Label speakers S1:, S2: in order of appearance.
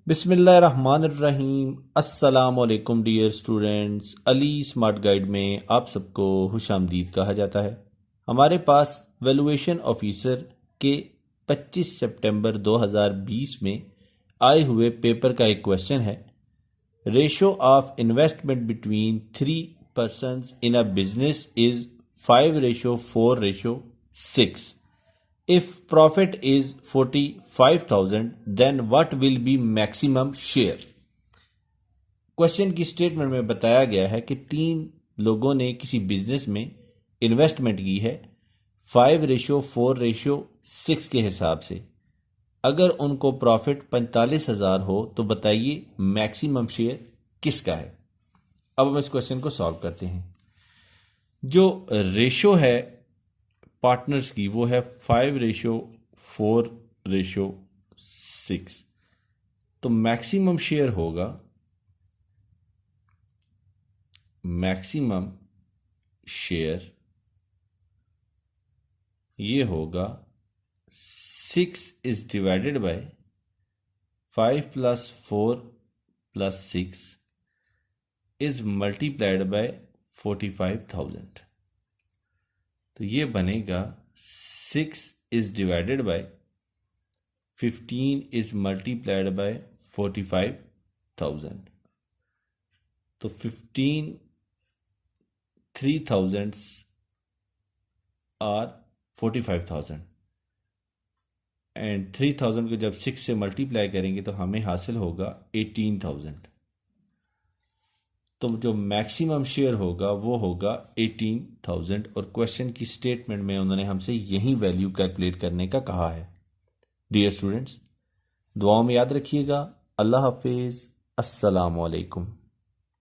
S1: बिस्मिल्लाहिर्रहमानिर्रहीम। अस्सलाम वालेकुम dear students. Ali smart guide में आप सबको खुशामदीद कहा जाता है। हमारे पास वैल्यूएशन ऑफिसर के 25 सितंबर 2020 में आए हुए पेपर का एक क्वेश्चन है। Ratio of investment between 3 persons in a business is 5:4:6। If profit is 45,000, then what will be maximum share? Question की स्टेटमेंट में बताया गया है कि 3 लोगों ने किसी बिजनेस में इन्वेस्टमेंट की है 5:4:6 के हिसाब से। अगर उनको प्रॉफिट 45,000 हो तो बताइए मैक्सिमम शेयर किसका है। अब हम इस क्वेश्चन को सॉल्व करते हैं। जो रेशो है पार्टनर्स की वो है 5:4:6। तो मैक्सिमम शेयर होगा, मैक्सिमम शेयर ये होगा 6 is divided by 5 + 4 + 6 is multiplied by 45,000। तो ये बनेगा 6 is divided by 15 is multiplied by 45,000। तो 15 3000 आर 45,000 एंड 3000 को जब 6 से मल्टीप्लाई करेंगे तो हमें हासिल होगा 18,000। तो जो मैक्सिमम शेयर होगा वो होगा 18,000 और क्वेश्चन की स्टेटमेंट में उन्होंने हमसे यही वैल्यू कैलकुलेट करने का कहा है। डियर स्टूडेंट्स, दुआओं में याद रखिएगा। अल्लाह हाफिज़। अस्सलाम वालेकुम।